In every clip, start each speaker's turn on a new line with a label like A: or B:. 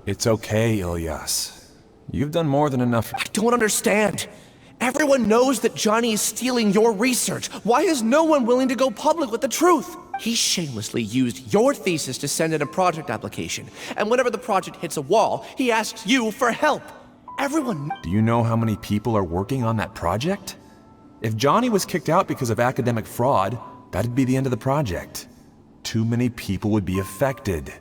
A: It's okay, Ilyas. You've done more than enough.
B: I don't understand. Everyone knows that Johnny is stealing your research. Why is no one willing to go public with the truth? He shamelessly used your thesis to send in a project application. And whenever the project hits a wall, he asks you for help. Everyone...
A: Do you know how many people are working on that project? If Johnny was kicked out because of academic fraud, that'd be the end of the project. Too many people would be affected.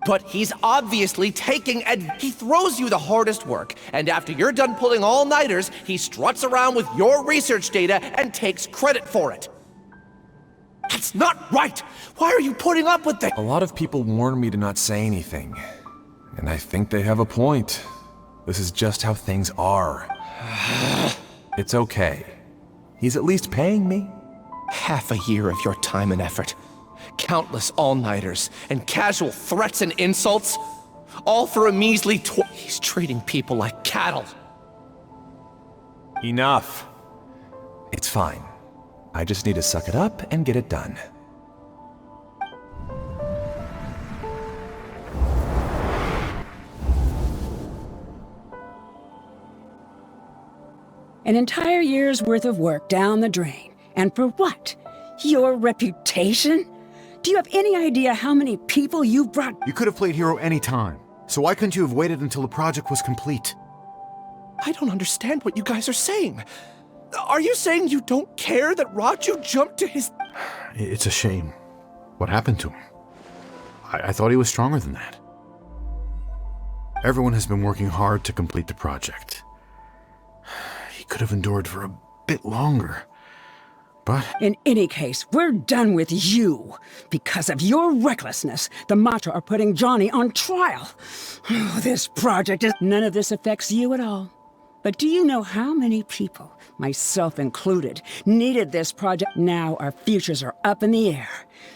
B: But he's obviously taking he throws you the hardest work, and after you're done pulling all-nighters, he struts around with your research data and takes credit for it. That's not right! Why are you putting up with that?
A: A lot of people warn me to not say anything, and I think they have a point. This is just how things are. It's okay. He's at least paying me.
B: Half a year of your time and effort. Countless all-nighters and casual threats and insults, all for a measly He's treating people like cattle.
A: Enough. It's fine. I just need to suck it up and get it done.
C: An entire year's worth of work down the drain. And for what? Your reputation? Do you have any idea how many people you've brought?
D: You could have played hero any time. So why couldn't you have waited until the project was complete?
B: I don't understand what you guys are saying. Are you saying you don't care that Raju jumped to his...
D: It's a shame. What happened to him? I thought he was stronger than that. Everyone has been working hard to complete the project. He could have endured for a bit longer. But...
C: In any case, we're done with you. Because of your recklessness, the Matra are putting Johnny on trial. This project is... None of this affects you at all. But do you know how many people, myself included, needed this project? Now our futures are up in the air.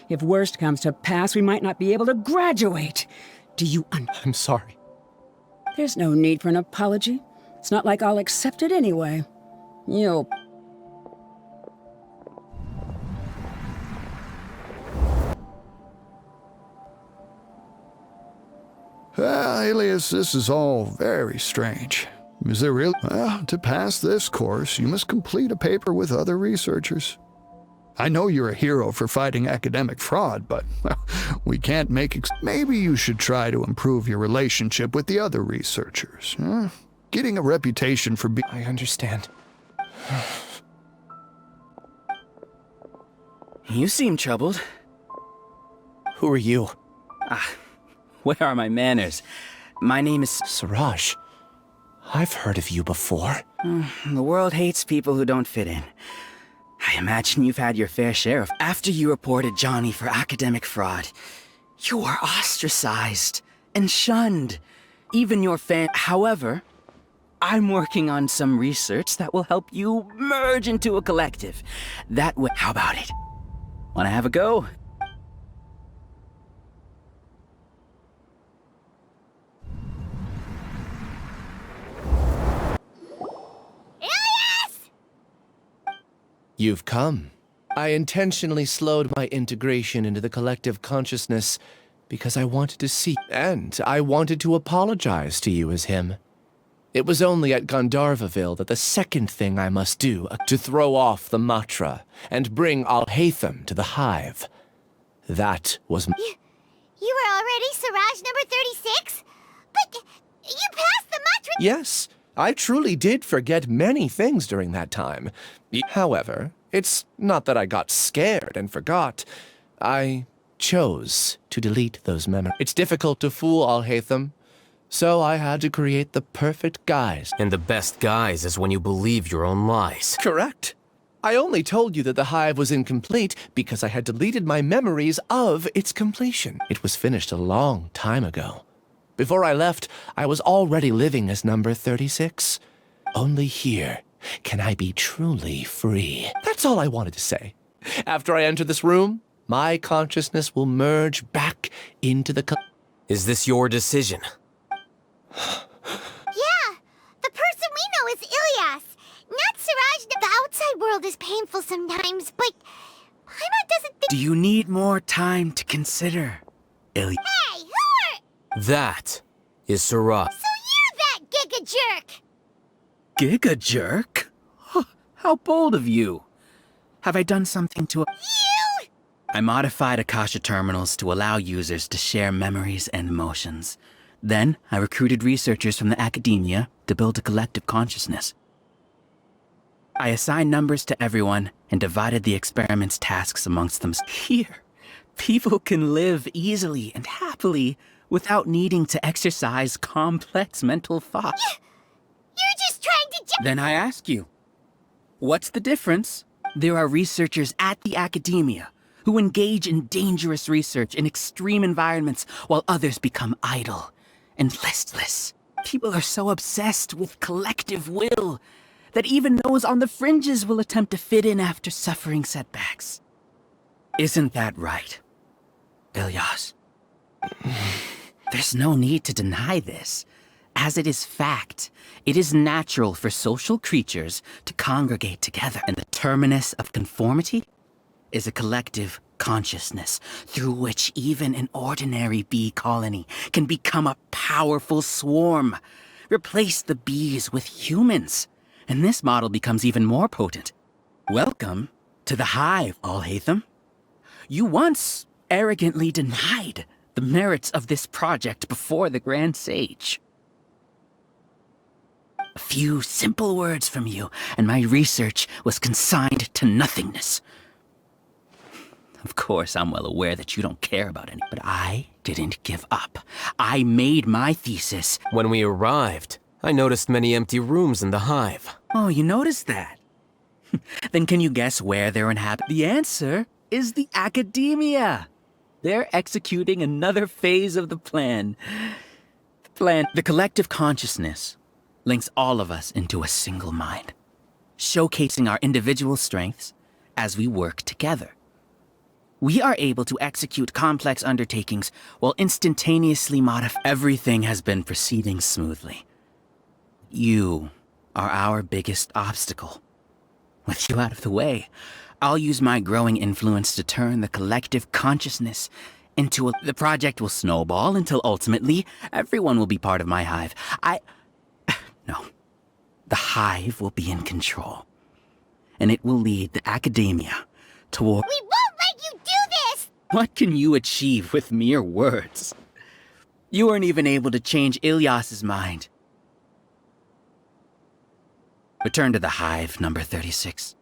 C: If worst comes to pass, we might not be able to graduate. Do you
B: I'm sorry.
C: There's no need for an apology. It's not like I'll accept it anyway. You'll...
E: Alias, this is all very strange. Is there really? Well, to pass this course, you must complete a paper with other researchers. I know you're a hero for fighting academic fraud, but well, we can't make maybe you should try to improve your relationship with the other researchers. Huh? Getting a reputation for being...
B: I understand.
F: You seem troubled.
B: Who are you?
F: Where are my manners? My name is...
B: Siraj. I've heard of you before.
F: The world hates people who don't fit in. I imagine you've had your fair share of... After you reported Johnny for academic fraud, you were ostracized and shunned. Even your However, I'm working on some research that will help you merge into a collective. That way... How about it? Wanna have a go?
B: You've come. I intentionally slowed my integration into the collective consciousness because I wanted to see, and I wanted to apologize to you as him. It was only at Gandharvaville that the second thing I must do to throw off the Matra and bring Al-Hайтам to the hive. That was...
G: You were already Siraj number 36? But you passed the Matra...
B: Yes. I truly did forget many things during that time. However, it's not that I got scared and forgot. I chose to delete those memories. It's difficult to fool Al-Hайтám, so I had to create the perfect guise.
H: And the best guise is when you believe your own lies.
B: Correct. I only told you that the hive was incomplete because I had deleted my memories of its completion. It was finished a long time ago. Before I left, I was already living as number 36. Only here can I be truly free. That's all I wanted to say. After I enter this room, my consciousness will merge back into the...
H: Is this your decision?
G: Yeah, the person we know is Ilyas, not Siraj. The outside world is painful sometimes, but Paimon doesn't think...
F: Do you need more time to consider, Ilyas?
G: Hey, who are...
H: That is Siraj.
G: So you're that giga jerk!
F: Giga jerk? Huh, how bold of you. Have I done something to...
G: You!
F: I modified Akasha terminals to allow users to share memories and emotions. Then, I recruited researchers from the academia to build a collective consciousness. I assigned numbers to everyone and divided the experiment's tasks amongst them. Here, people can live easily and happily without needing to exercise complex mental thought.
G: You're just trying to
F: Then I ask you, what's the difference? There are researchers at the academia who engage in dangerous research in extreme environments while others become idle and listless. People are so obsessed with collective will that even those on the fringes will attempt to fit in after suffering setbacks. Isn't that right, Ilyas? There's no need to deny this. As it is fact, it is natural for social creatures to congregate together, and the terminus of conformity is a collective consciousness through which even an ordinary bee colony can become a powerful swarm. Replace the bees with humans, and this model becomes even more potent. Welcome to the hive, Al-Hайтам. You once arrogantly denied the merits of this project before the Grand Sage. A few simple words from you, and my research was consigned to nothingness. Of course, I'm well aware that you don't care about any, but I didn't give up. I made my thesis.
H: When we arrived, I noticed many empty rooms in the hive.
F: Oh, you noticed that? Then can you guess where they're inhabited? The answer is the academia. They're executing another phase of the plan. The collective consciousness links all of us into a single mind, showcasing our individual strengths as we work together. We are able to execute complex undertakings while instantaneously modifying. Everything has been proceeding smoothly. You are our biggest obstacle. With you out of the way, I'll use my growing influence to turn the collective consciousness into the project will snowball until ultimately everyone will be part of my hive. No. The hive will be in control. And it will lead the academia toward...
G: We won't let you do this!
F: What can you achieve with mere words? You weren't even able to change Ilyas's mind. Return to the hive, number 36.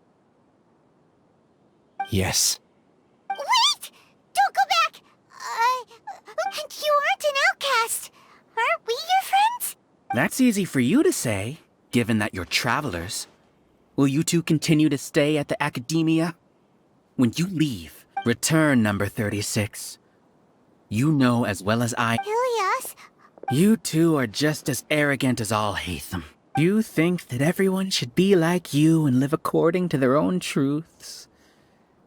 B: Yes.
G: Wait! Don't go back! You aren't an outcast. Aren't we your friends?
F: That's easy for you to say, given that you're travelers. Will you two continue to stay at the academia? When you leave, return, number 36. You know as well as I...
G: Ilyas?
F: You two are just as arrogant as Al-Hайтам. You think that everyone should be like you and live according to their own truths.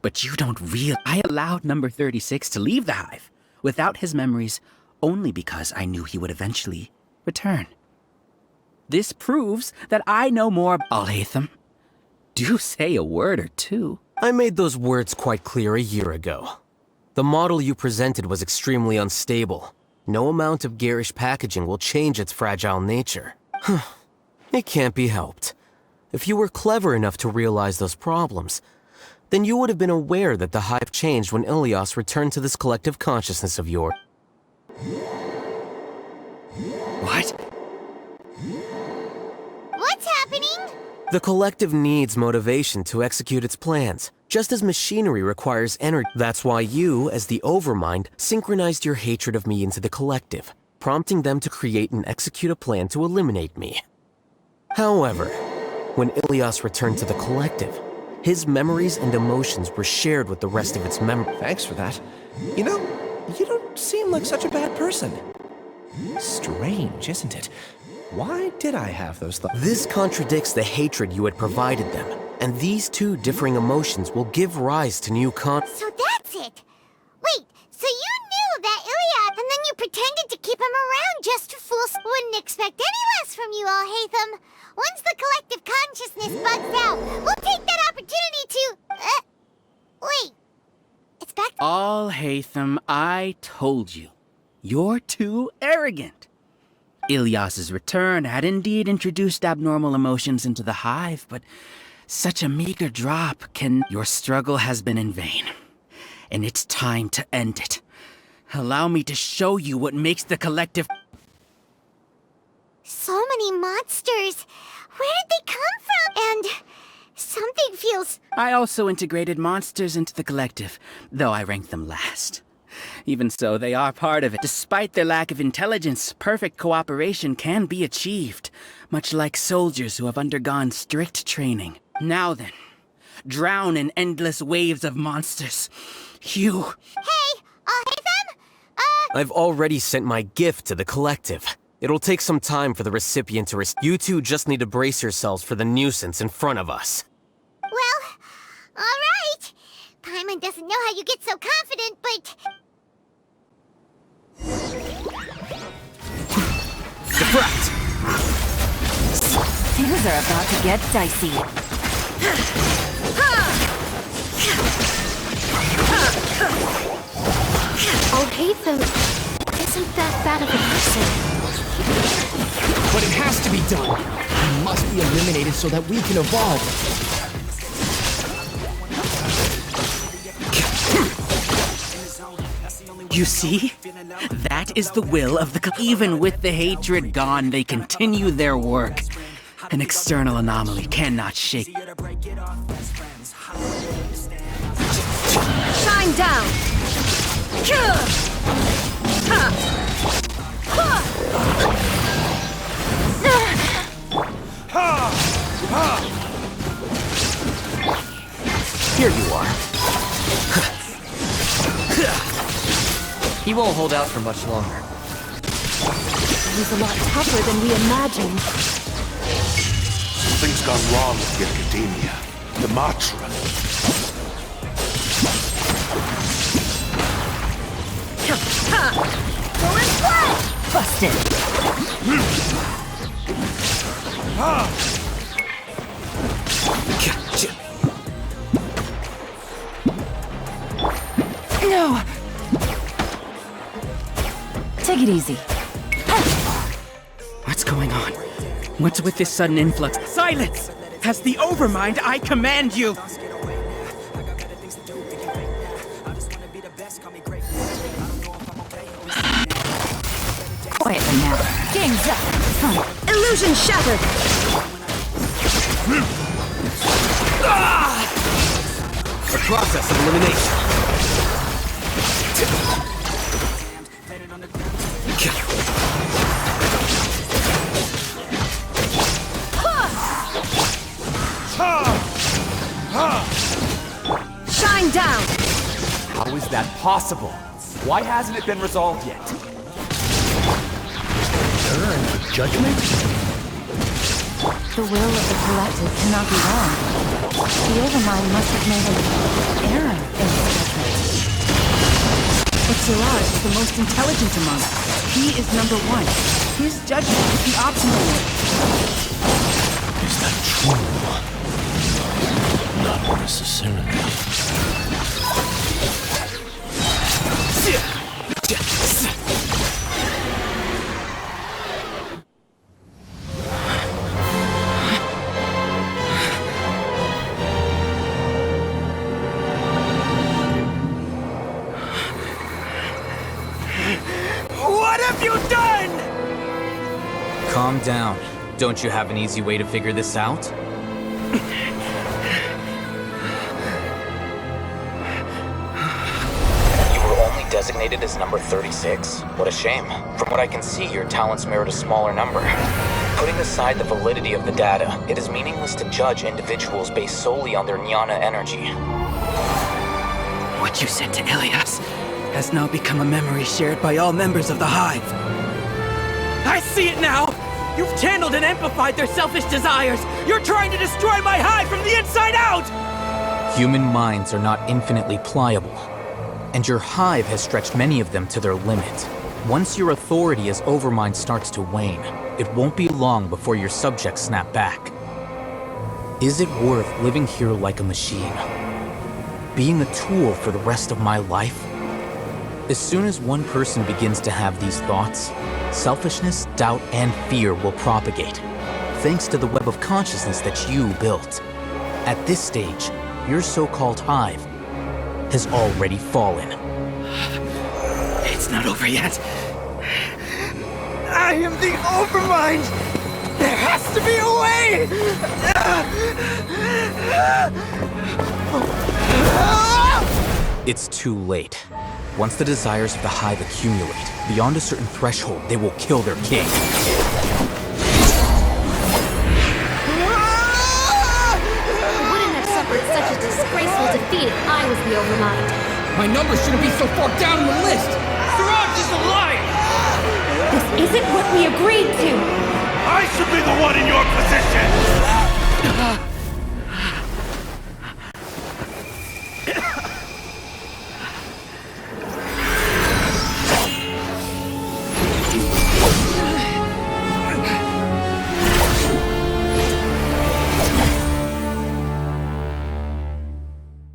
F: But you don't realize I allowed number 36 to leave the hive without his memories only because I knew he would eventually return. This proves that I know more. Al-Hайтам, do say a word or two.
H: I made those words quite clear a year ago. The model you presented was extremely unstable. No amount of garish packaging will change its fragile nature. It can't be helped. If you were clever enough to realize those problems, then you would have been aware that the hive changed when Ilyas returned to this collective consciousness of yours.
F: What?
G: What's happening?
H: The collective needs motivation to execute its plans, just as machinery requires energy. That's why you, as the Overmind, synchronized your hatred of me into the collective, prompting them to create and execute a plan to eliminate me. However, when Ilyas returned to the collective, his memories and emotions were shared with the rest of its members.
B: Thanks for that. You know, you don't seem like such a bad person. Strange, isn't it? Why did I have those thoughts?
H: This contradicts the hatred you had provided them, and these two differing emotions will give rise to new
G: So that's it! Wait, so you knew about Ilyas, and then you pretended to keep him around just to fool... Wouldn't expect any less from you, Al-Hайтам. Once the collective consciousness bugs out, we'll take that opportunity to... wait. It's back...
F: Al-Hайтам, I told you. You're too arrogant. Ilyas's return had indeed introduced abnormal emotions into the hive, but such a meager drop can... Your struggle has been in vain, and it's time to end it. Allow me to show you what makes the collective...
G: So many monsters. Where did they come from? And something feels...
F: I also integrated monsters into the collective, though I ranked them last. Even so, they are part of it. Despite their lack of intelligence, perfect cooperation can be achieved, much like soldiers who have undergone strict training. Now then, drown in endless waves of monsters. You...
G: Hey, Al-Heytham?
H: I've already sent my gift to the collective. It'll take some time for the recipient to You two just need to brace yourselves for the nuisance in front of us.
G: Well, all right. Paimon doesn't know how you get so confident, but...
H: Deflect!
I: Things are about to get dicey.
G: Al-Heytham isn't that bad of a person.
B: But it has to be done. He must be eliminated so that we can evolve.
F: You see? That is the will of the... Even with the hatred gone, they continue their work. An external anomaly cannot shake.
I: Shine down!
H: Here you are. He won't hold out for much longer.
I: He's a lot tougher than we imagined.
J: Something's gone wrong with the Academia. The Matra.
I: Busted! No! Take it easy.
F: What's going on? What's with this sudden influx? Silence! As the Overmind, I command you!
I: Quietly now. Gang's up. Illusion shattered.
H: A process of elimination.
I: Shine down.
K: How is that possible? Why hasn't it been resolved yet?
E: Judgment?
I: The will of the collective cannot be wrong. The Overmind must have made an error in his judgment.
F: But Siraj is the most intelligent among us. He is number one. His judgment is the optimal one.
B: Is that true? Not necessarily.
F: What have you done?
K: Calm down. Don't you have an easy way to figure this out? You were only designated as number 36? What a shame. From what I can see, your talents merit a smaller number. Putting aside the validity of the data, it is meaningless to judge individuals based solely on their jnana energy.
F: What you said to Ilyas has now become a memory shared by all members of the Hive. I see it now! You've channeled and amplified their selfish desires! You're trying to destroy my Hive from the inside out!
K: Human minds are not infinitely pliable, and your Hive has stretched many of them to their limit. Once your authority as Overmind starts to wane, it won't be long before your subjects snap back. Is it worth living here like a machine? Being a tool for the rest of my life? As soon as one person begins to have these thoughts, selfishness, doubt, and fear will propagate, thanks to the web of consciousness that you built. At this stage, your so-called hive has already fallen.
F: It's not over yet. I am the Overmind! There has to be a way!
K: It's too late. Once the desires of the hive accumulate, beyond a certain threshold, they will kill their king.
L: I wouldn't have suffered such a disgraceful defeat if I was the Overmind.
M: My number shouldn't be so far down the list! Siraj is a liar!
L: This isn't what we agreed to!
J: I should be the one in your position!